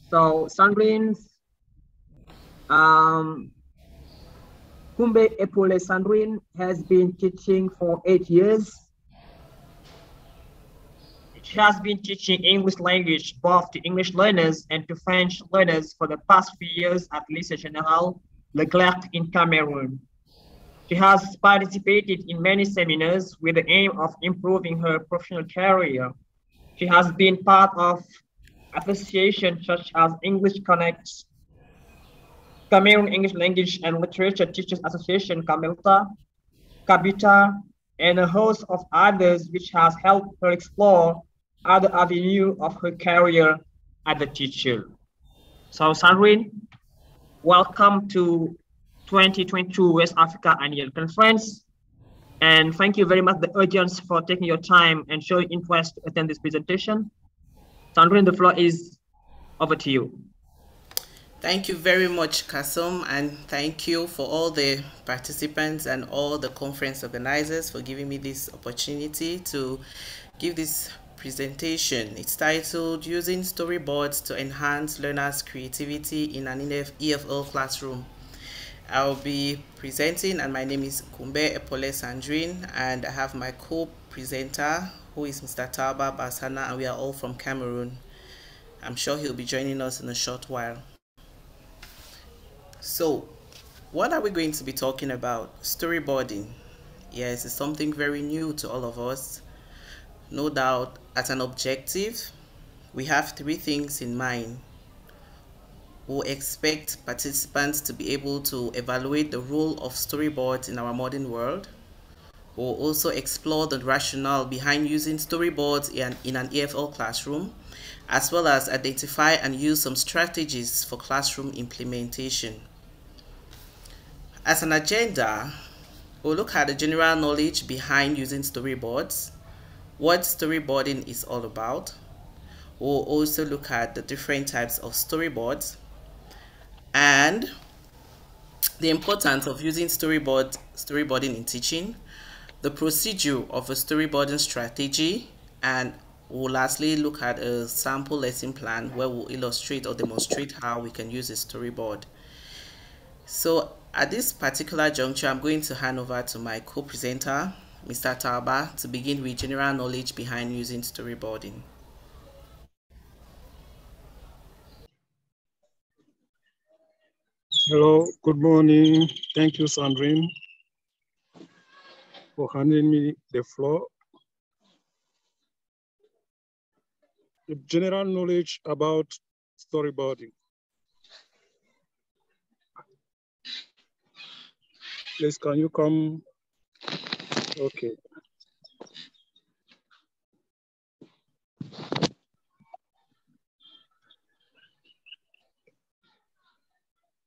So Sandrine's Nkumbe Epole Sandrine has been teaching for 8 years. She has been teaching English language both to English learners and to French learners for the past few years at Lycée Général Leclerc in Cameroon. She has participated in many seminars with the aim of improving her professional career. She has been part of associations such as English Connects, Cameroon English Language and Literature Teachers Association, CAMELTA, Kabita, and a host of others, which has helped her explore other avenues of her career as a teacher. So, Sandrine, welcome to 2022 West Africa Annual Conference. And thank you very much, the audience, for taking your time and showing interest to attend this presentation. Sandrine, the floor is over to you. Thank you very much, Kasum, and thank you for all the participants and all the conference organizers for giving me this opportunity to give this presentation. It's titled Using Storyboards to Enhance Learners' Creativity in an EFL Classroom. I'll be presenting, and my name is Nkumbe Epole Sandrine, and I have my co-presenter, who is Mr. Talba, Baissana, and we are all from Cameroon. I'm sure he'll be joining us in a short while. So, what are we going to be talking about? Storyboarding. Yes, it's something very new to all of us. No doubt, as an objective, we have 3 things in mind. We'll expect participants to be able to evaluate the role of storyboards in our modern world. We'll also explore the rationale behind using storyboards in an EFL classroom, as well as identify and use some strategies for classroom implementation. As an agenda, we'll look at the general knowledge behind using storyboards, what storyboarding is all about. We'll also look at the different types of storyboards and the importance of using storyboarding in teaching, the procedure of a storyboarding strategy, and we'll lastly look at a sample lesson plan where we'll illustrate or demonstrate how we can use a storyboard. So at this particular juncture, I'm going to hand over to my co-presenter, Mr. Talba, to begin with general knowledge behind using storyboarding. Hello, good morning. Thank you, Sandrine, for handing me the floor. The general knowledge about storyboarding. Please, can you come? Okay.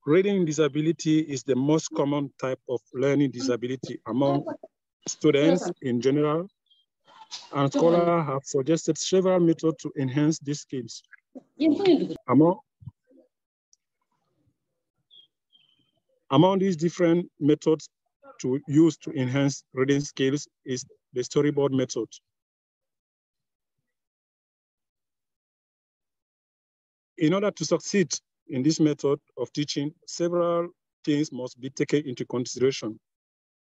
Reading disability is the most common type of learning disability among students in general, and scholars have suggested several methods to enhance these skills. Among these different methods to use to enhance reading skills is the storyboard method. In order to succeed in this method of teaching, several things must be taken into consideration.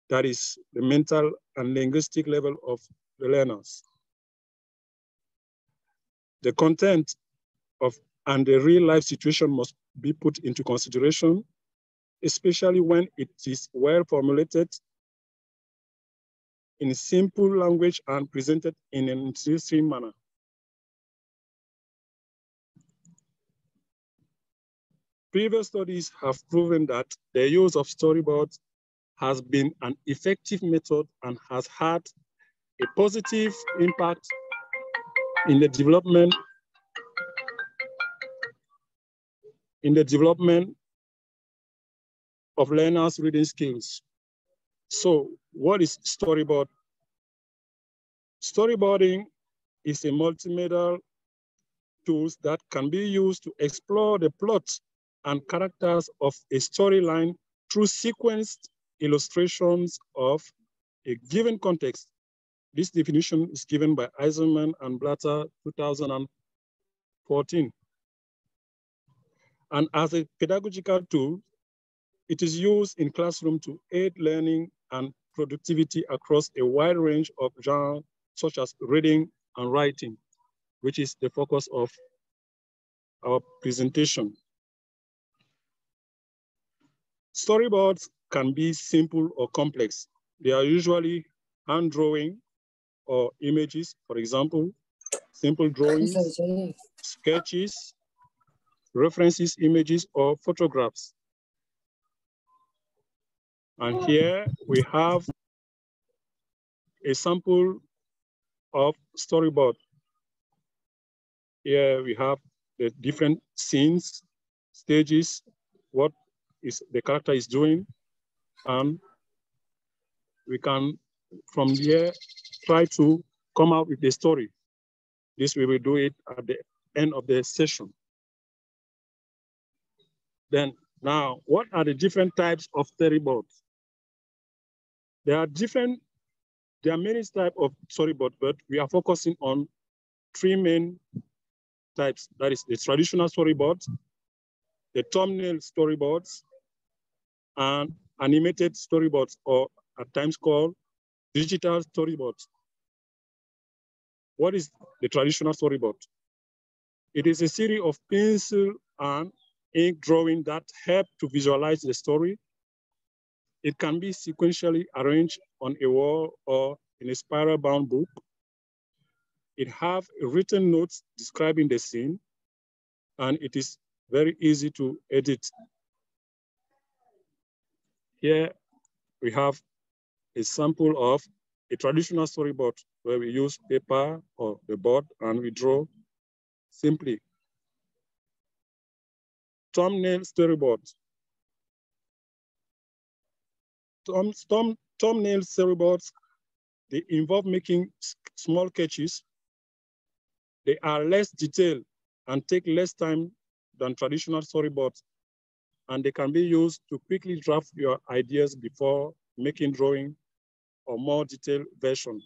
That is the mental and linguistic level of the learners. The content and the real life situation must be put into consideration, especially when it is well formulated in simple language and presented in an interesting manner. Previous studies have proven that the use of storyboards has been an effective method and has had a positive impact in the development of learners' reading skills. So, what is storyboard? Storyboarding is a multimedia tool that can be used to explore the plot and characters of a storyline through sequenced illustrations of a given context. This definition is given by Eisenman and Blatter, 2014. And as a pedagogical tool, it is used in classroom to aid learning and productivity across a wide range of genres, such as reading and writing, which is the focus of our presentation. Storyboards can be simple or complex. They are usually hand drawing or images, for example, simple drawings, sketches, references, images, or photographs. And here we have a sample of storyboard. Here we have the different scenes, stages, what is the character is doing, and we can, from here, try to come out with a story. This we will do it at the end of the session. Then now, what are the different types of storyboards? There are many types of storyboard, but we are focusing on three main types. That is the traditional storyboards, the thumbnail storyboards, and animated storyboards, or at times called digital storyboards. What is the traditional storyboard? It is a series of pencil and ink drawing that help to visualize the story. It can be sequentially arranged on a wall or in a spiral-bound book. It has written notes describing the scene, and it is very easy to edit. Here we have a sample of a traditional storyboard where we use paper or the board and we draw simply. Thumbnail storyboards. Thumbnail storyboards, they involve making small sketches. They are less detailed and take less time than traditional storyboards. And they can be used to quickly draft your ideas before making drawing or more detailed version.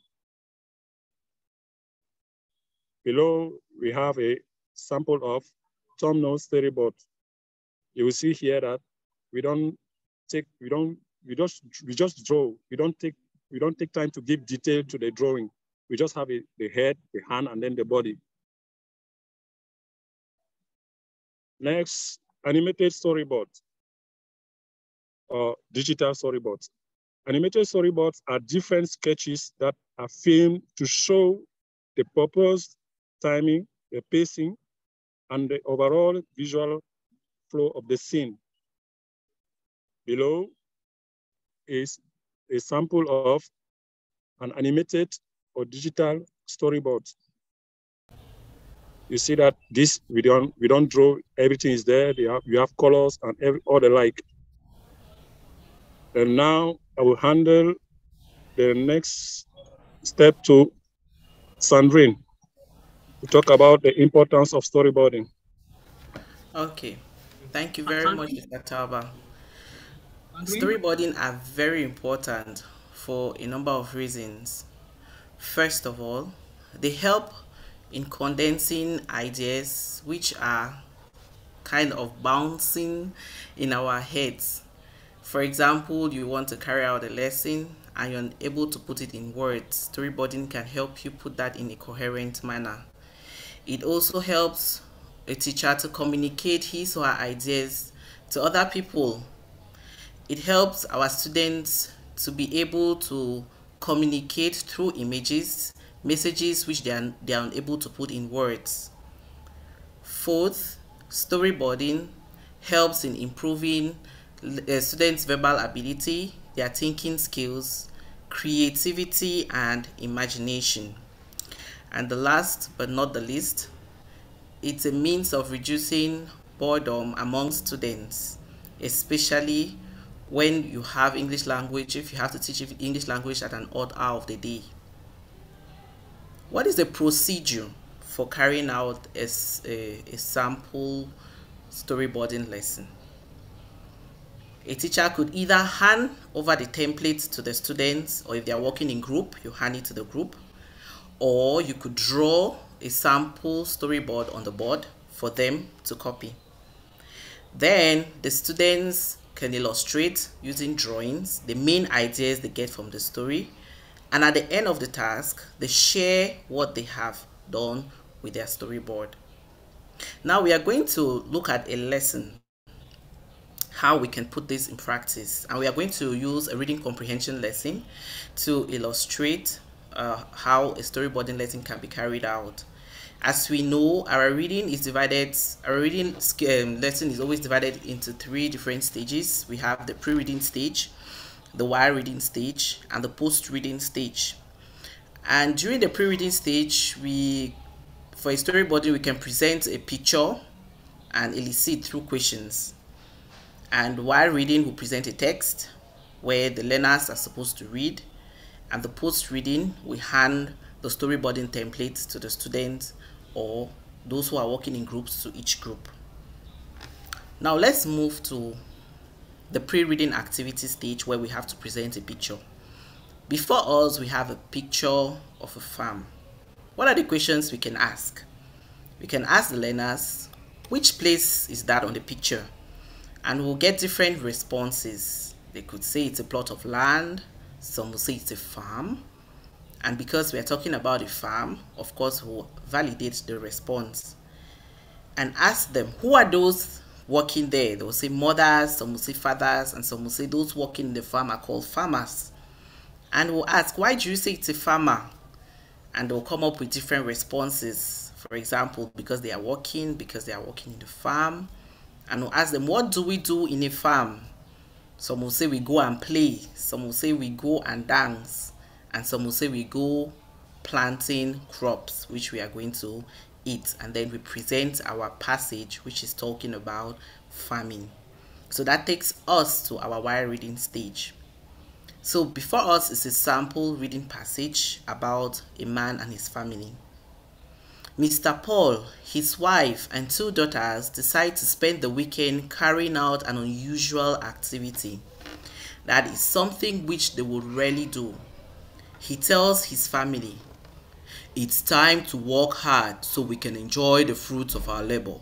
Below, we have a sample of thumbnail storyboard. You will see here that we just draw. We don't take time to give detail to the drawing. We just have the head, the hand, and then the body. Next, animated storyboards or digital storyboards. Animated storyboards are different sketches that are filmed to show the purpose, timing, the pacing, and the overall visual flow of the scene. Below is a sample of an animated or digital storyboard. You see that this, we don't draw, everything is there. You have colors and all the like. And now I will handle the next step to Sandrine to talk about the importance of storyboarding. Okay, thank you very much, Mr. Talba. Storyboarding are very important for a number of reasons. First of all, they help in condensing ideas which are kind of bouncing in our heads. For example, you want to carry out a lesson and you're unable to put it in words. Storyboarding can help you put that in a coherent manner. It also helps a teacher to communicate his or her ideas to other people. It helps our students to be able to communicate through images, messages which they are unable to put in words. Fourth, storyboarding helps in improving students' verbal ability, their thinking skills, creativity, and imagination. And the last but not the least, it's a means of reducing boredom among students, especially when you have English language, if you have to teach English language at an odd hour of the day. What is the procedure for carrying out a sample storyboarding lesson? A teacher could either hand over the templates to the students, or if they are working in group, you hand it to the group, or you could draw a sample storyboard on the board for them to copy. Then the students can illustrate using drawings the main ideas they get from the story, and at the end of the task they share what they have done with their storyboard. Now we are going to look at a lesson, how we can put this in practice, and we are going to use a reading comprehension lesson to illustrate how a storyboarding lesson can be carried out. As we know, our reading lesson is always divided into 3 different stages. We have the pre-reading stage, the while reading stage, and the post-reading stage. And during the pre-reading stage, for a storyboarding, we can present a picture and elicit through questions. And while reading, we present a text where the learners are supposed to read. And the post-reading, we hand the storyboarding template to the students or those who are working in groups to each group. Now let's move to the pre-reading activity stage where we have to present a picture. Before us, we have a picture of a farm. What are the questions we can ask? We can ask the learners, which place is that on the picture? And we'll get different responses. They could say it's a plot of land, some will say it's a farm. And because we are talking about a farm, of course, we'll validate the response and ask them, who are those working there? They will say mothers, some will say fathers, and some will say those working in the farm are called farmers. And we'll ask, why do you say it's a farmer? And they'll come up with different responses. For example, because they are working in the farm. And we'll ask them, what do we do in a farm? Some will say we go and play. Some will say we go and dance. And some will say we go planting crops, which we are going to eat. And then we present our passage, which is talking about farming. So that takes us to our while reading stage. So before us is a sample reading passage about a man and his family. Mr. Paul, his wife, and 2 daughters decide to spend the weekend carrying out an unusual activity. That is something which they would rarely do. He tells his family, it's time to work hard so we can enjoy the fruits of our labor.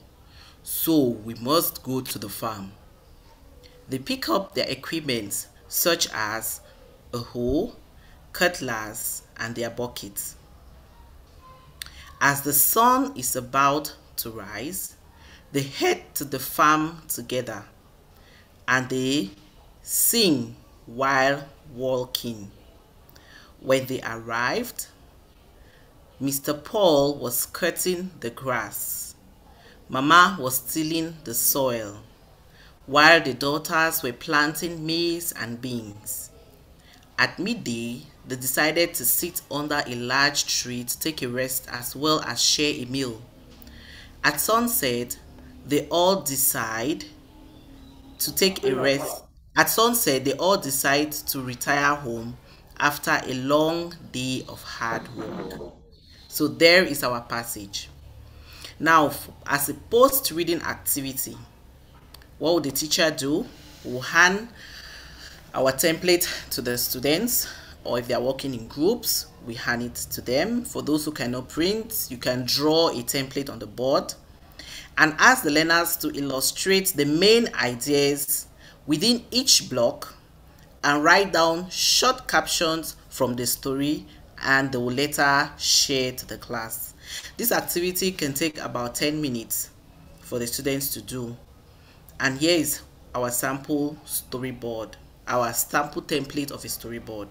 So we must go to the farm. They pick up their equipment such as a hoe, cutlass, and their buckets. As the sun is about to rise, they head to the farm together and they sing while walking. When they arrived, Mr. Paul was cutting the grass. Mama was tilling the soil, while the daughters were planting maize and beans. At midday, they decided to sit under a large tree to take a rest as well as share a meal. At sunset, they all decide to take a rest. At sunset, they all decide to retire home after a long day of hard work. So there is our passage. Now, as a post-reading activity, what will the teacher do? We'll hand our template to the students, or if they are working in groups, we hand it to them. For those who cannot print, you can draw a template on the board and ask the learners to illustrate the main ideas within each block and write down short captions from the story, and they will later share to the class. This activity can take about 10 minutes for the students to do. And here is our sample storyboard, our sample template of a storyboard.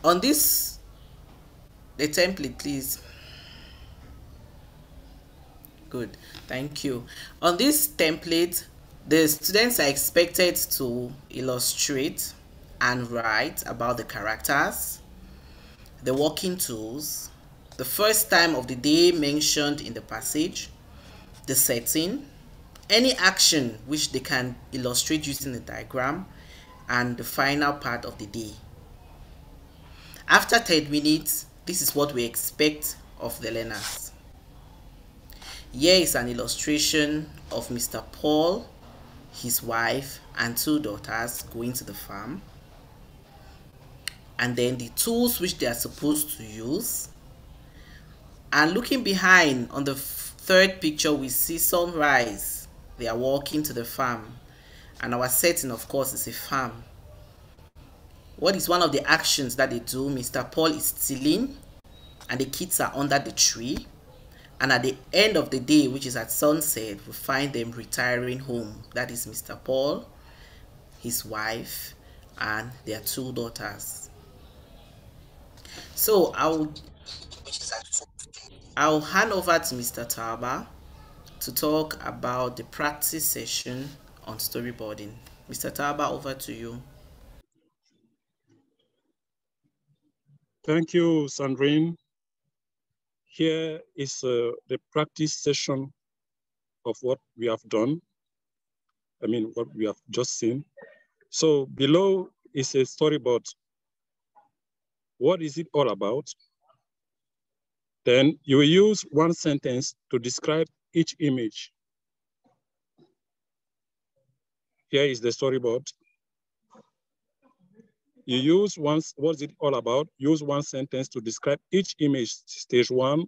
On this, the template, please. Good, thank you. On this template, the students are expected to illustrate and write about the characters, the working tools, the first time of the day mentioned in the passage, the setting, any action which they can illustrate using a diagram, and the final part of the day. After 10 minutes, this is what we expect of the learners. Here is an illustration of Mr. Paul, his wife, and 2 daughters going to the farm. and then the tools which they are supposed to use. And looking behind on the third picture, we see sunrise. They are walking to the farm, and our setting, of course, is a farm. What is one of the actions that they do? Mr. Paul is stealing, and the kids are under the tree. And at the end of the day, which is at sunset, we find them retiring home. That is Mr. Paul, his wife, and their 2 daughters. So I'll hand over to Mr. Talba to talk about the practice session on storyboarding. Mr. Talba, over to you. Thank you, Sandrine. Here is the practice session of what we have done. I mean, what we have just seen. So below is a storyboard. What is it all about? Then you will use one sentence to describe each image. Here is the storyboard. You use what's it all about? Use one sentence to describe each image, stage 1,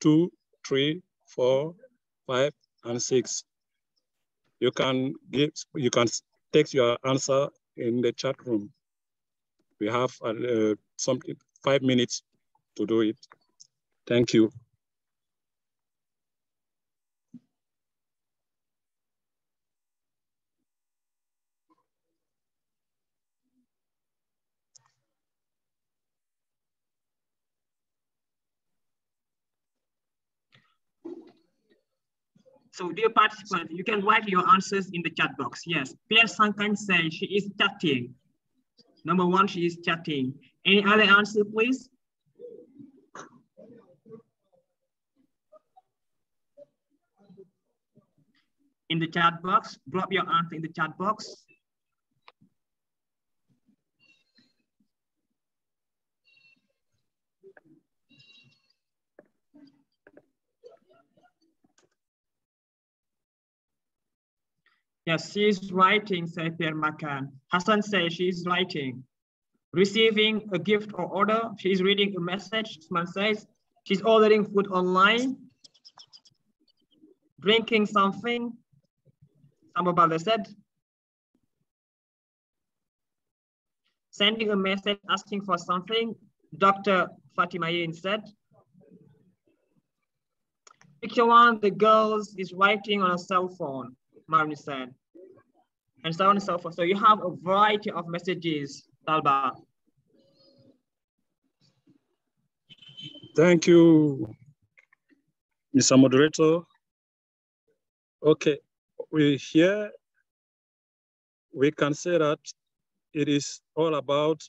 2, 3, 4, 5, and 6. You can text your answer in the chat room. We have 5 minutes to do it. Thank you. So dear participants, you can write your answers in the chat box. Yes, Pierre Sankan says she is chatting. Number 1, she is chatting. Any other answer, please? In the chat box, drop your answer in the chat box. Yes, she is writing, says Pierre Macan. Hassan says she is writing. Receiving a gift or order, she is reading a message. Usman says she's ordering food online. Drinking something, Samabala said. Sending a message asking for something, Dr. Fatima Yin said. Picture 1, the girl is writing on a cell phone, Marni said. And so on and so forth. So you have a variety of messages, Talba. Thank you, Mr. Moderator. Okay, we can say that it is all about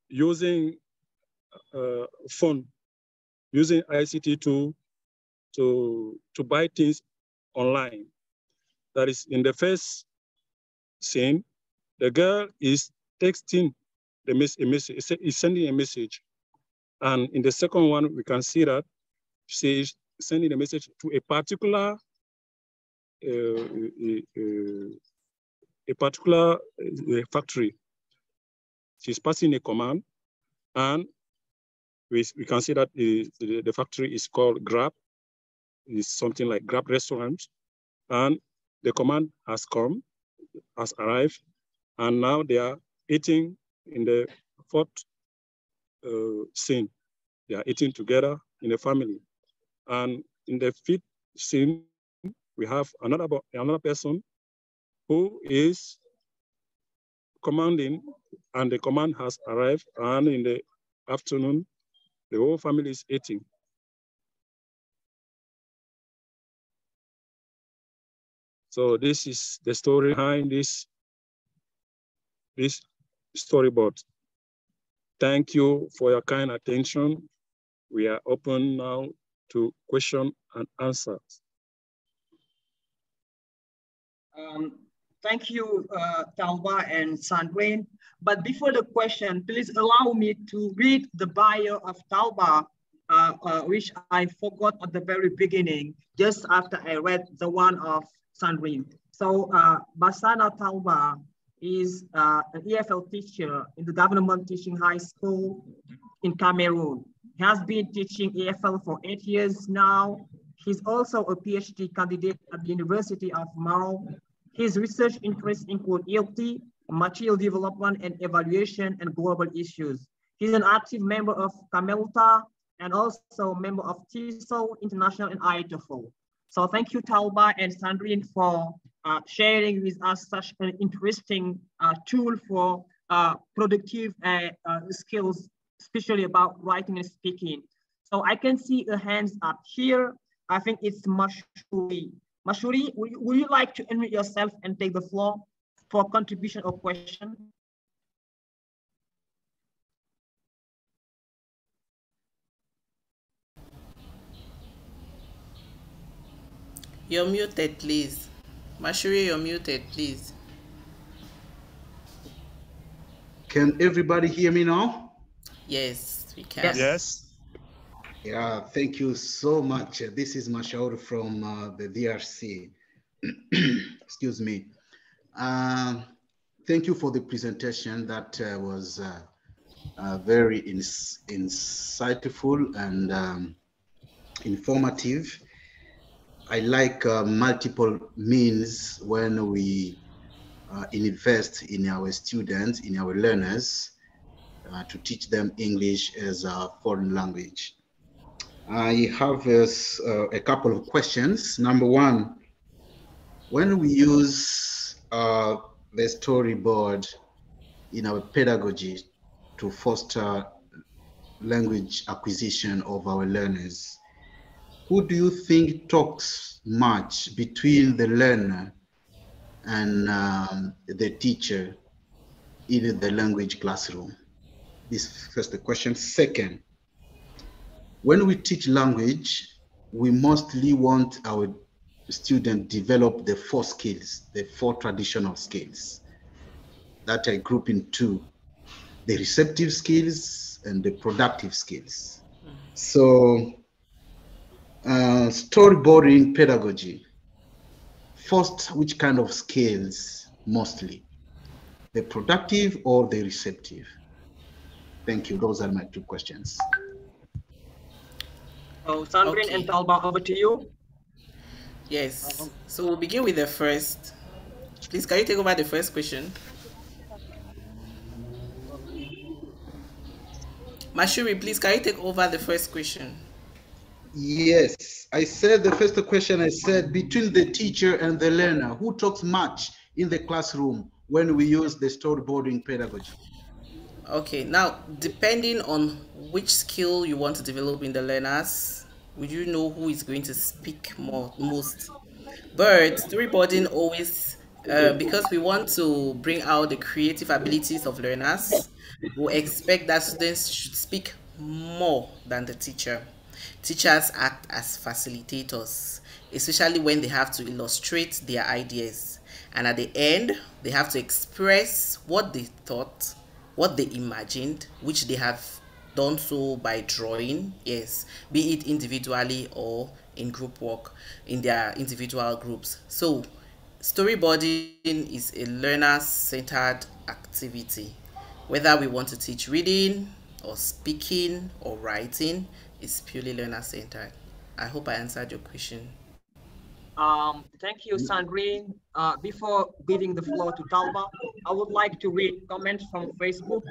using phone, using ICT to buy things online. That is, in the first scene, the girl is texting a message, is sending a message. And in the second one, we can see that she is sending a message to a particular factory. She's passing a command, and we can see that the factory is called Grab. It's something like Grab restaurant, and the command has arrived, and now they are eating in the fourth scene. They are eating together in a family. And in the fifth scene, we have another person who is commanding, and the command has arrived, and in the afternoon, the whole family is eating. So this is the story behind this storyboard. Thank you for your kind attention. We are open now to question and answers. Thank you, Talba and Sandrine. But before the question, please allow me to read the bio of Talba, which I forgot at the very beginning, just after I read the one of Sandrine. So Baissana Talba is an EFL teacher in the government teaching high school in Cameroon. He has been teaching EFL for 8 years now. He's also a PhD candidate at the University of Maroc. His research interests include ELT, material development and evaluation, and global issues. He's an active member of Camelta and also a member of TESOL International and IETOFL. So thank you, Talba and Sandrine, for sharing with us such an interesting tool for productive skills, especially about writing and speaking. So I can see a hands up here. I think it's Mashuri. Mashuri, would you like to unmute yourself and take the floor for contribution or question? You're muted, please. Mashuri, you're muted, please. Can everybody hear me now? Yes, we can. Yes. Yeah, thank you so much. This is Mashaur from the DRC. Excuse me. Thank you for the presentation. That was very insightful and informative. I like multiple means when we invest in our students, in our learners, to teach them English as a foreign language. I have a couple of questions. Number one, when we use the storyboard in our pedagogy to foster language acquisition of our learners, who do you think talks much between the learner and the teacher in the language classroom? This is first the question. Second, when we teach language, we mostly want our students develop the 4 skills, the 4 traditional skills that I group in 2, the receptive skills and the productive skills. So storyboarding pedagogy, first, which kind of skills mostly? The productive or the receptive? Thank you. Those are my 2 questions. So Sandrine and Talba, over to you. Yes. So we'll begin with the first. Please, can you take over the first question? Mashuri, please, can you take over the first question? Yes, I said the first question, I said between the teacher and the learner, who talks much in the classroom when we use the storyboarding pedagogy? Okay, now depending on which skill you want to develop in the learners, would you know who is going to speak most? But storyboarding always, because we want to bring out the creative abilities of learners, we expect that students should speak more than the teacher. Teachers act as facilitators, especially when they have to illustrate their ideas. And at the end, they have to express what they thought, what they imagined, which they have done so by drawing, yes, be it individually or in group work in their individual groups. So storyboarding is a learner-centered activity. Whether we want to teach reading or speaking or writing, it's purely learner-centered. I hope I answered your question. Thank you, Sandrine. Before giving the floor to Talba, I would like to read comments from Facebook.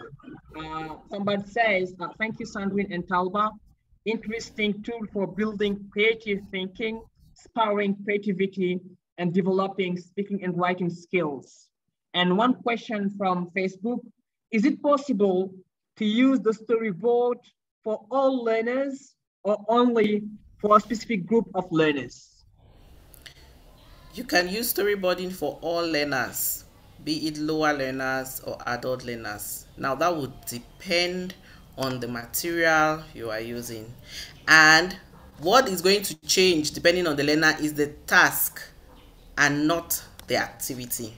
Somebody says, thank you, Sandrine and Talba. Interesting tool for building creative thinking, spurring creativity, and developing speaking and writing skills. And one question from Facebook, is it possible to use the storyboard for all learners or only for a specific group of learners? You can use storyboarding for all learners, be it lower learners or adult learners. Now that would depend on the material you are using. And what is going to change depending on the learner is the task and not the activity.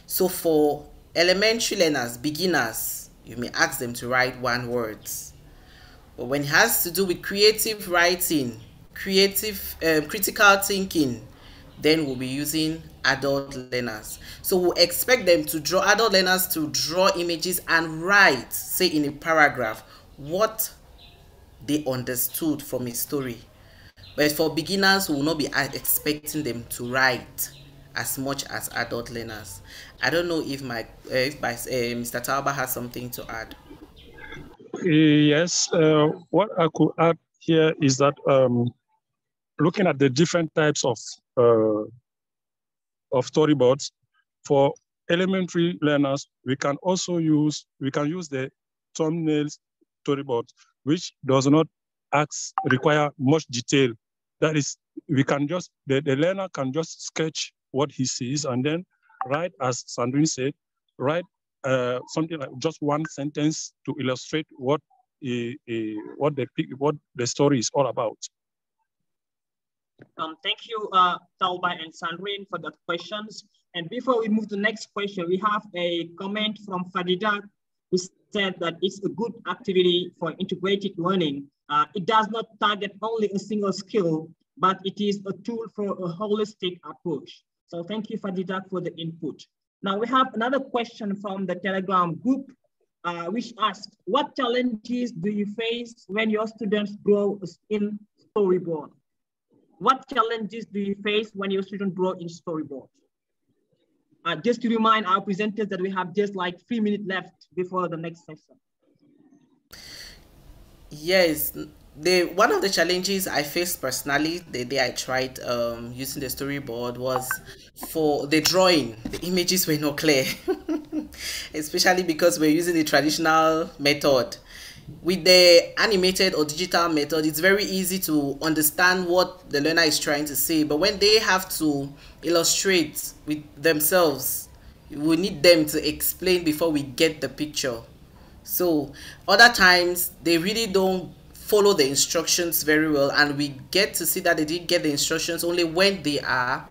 So for elementary learners, beginners, you may ask them to write 1 word. But when it has to do with creative writing, critical thinking, then we'll be using adult learners. So we'll expect them to draw, adult learners to draw images and write, say in a paragraph, what they understood from a story. But for beginners, we will not be expecting them to write as much as adult learners. I don't know if Mr. Talba has something to add. Yes, what I could add here is that looking at the different types of storyboards, for elementary learners, we can use the thumbnail storyboard, which does not require much detail. That is, we can just, the learner can just sketch what he sees and then write, as Sandrine said, write something like just one sentence to illustrate what the story is all about. Thank you, Talba and Sandrine, for the questions. And before we move to the next question, we have a comment from Fadida, who said that it's a good activity for integrated learning. It does not target only a single skill, but it is a tool for a holistic approach. So thank you, Fadida, for the input. Now we have another question from the Telegram group, which asks, what challenges do you face when your students grow in storyboard? What challenges do you face when your students grow in storyboard? Just to remind our presenters that we have just like 3 minutes left before the next session. Yes, one of the challenges I faced personally the day I tried using the storyboard was for the drawing. The images were not clear, especially because we're using the traditional method. With the animated or digital method, it's very easy to understand what the learner is trying to say, but when they have to illustrate with themselves, we need them to explain before we get the picture. So other times they really don't follow the instructions very well, and we get to see that they didn't get the instructions only when they are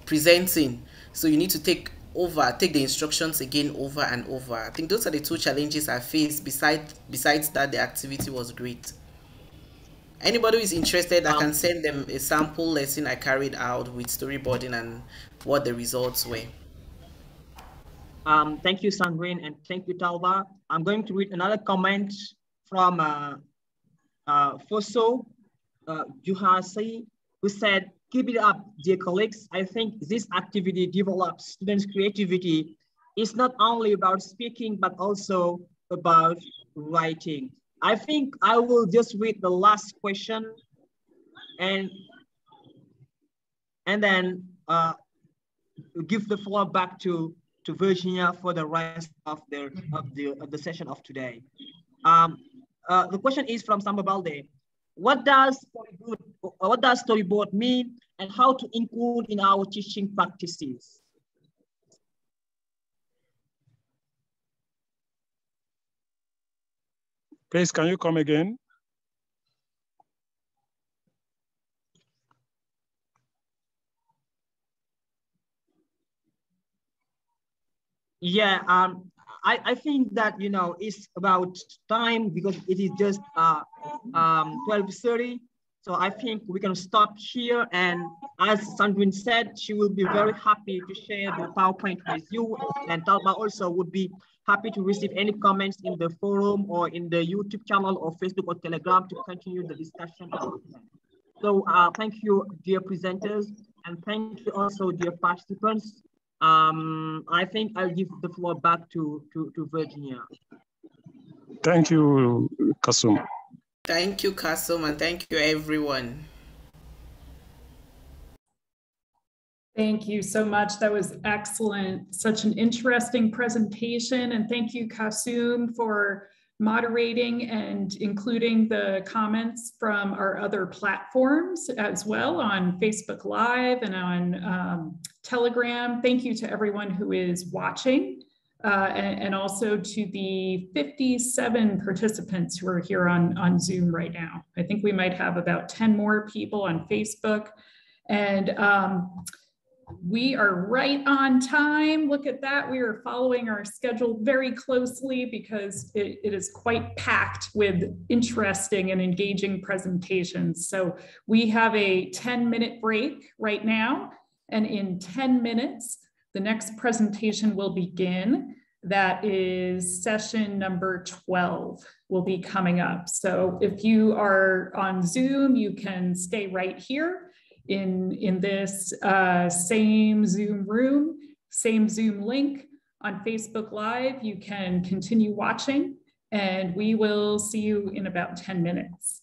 presenting. So you need to take the instructions again over and over. I think those are the two challenges I faced. Besides that, the activity was great. Anybody who is interested, I can send them a sample lesson I carried out with storyboarding and what the results were. Thank you, Sandrine, and thank you, Talba. I'm going to read another comment from Foso Juhasi, who said, keep it up, dear colleagues. I think this activity develops students' creativity. It's not only about speaking, but also about writing. I think I will just read the last question and then give the floor back to Virginia for the rest of the session of today. The question is from Samba Balde. What does storyboard mean and how to include in our teaching practices? Please, can you come again? Yeah, I think that, you know, it's about time because it is just 12:30. So I think we can stop here. And as Sandrine said, she will be very happy to share the PowerPoint with you. And Talba also would be happy to receive any comments in the forum or in the YouTube channel or Facebook or Telegram to continue the discussion. So thank you, dear presenters. And thank you also, dear participants. I think I'll give the floor back to Virginia. Thank you, Kasum. Thank you, Kasum, and thank you, everyone. Thank you so much. That was excellent. Such an interesting presentation. And thank you, Kasum, for moderating and including the comments from our other platforms as well on Facebook Live and on Telegram. Thank you to everyone who is watching and also to the 57 participants who are here on Zoom right now. I think we might have about 10 more people on Facebook. And we are right on time. Look at that. We are following our schedule very closely because it is quite packed with interesting and engaging presentations. So we have a 10-minute break right now. And in 10 minutes, the next presentation will begin. That is session number 12 will be coming up. So if you are on Zoom, you can stay right here in this same Zoom room, same Zoom link. On Facebook Live, you can continue watching, and we will see you in about 10 minutes.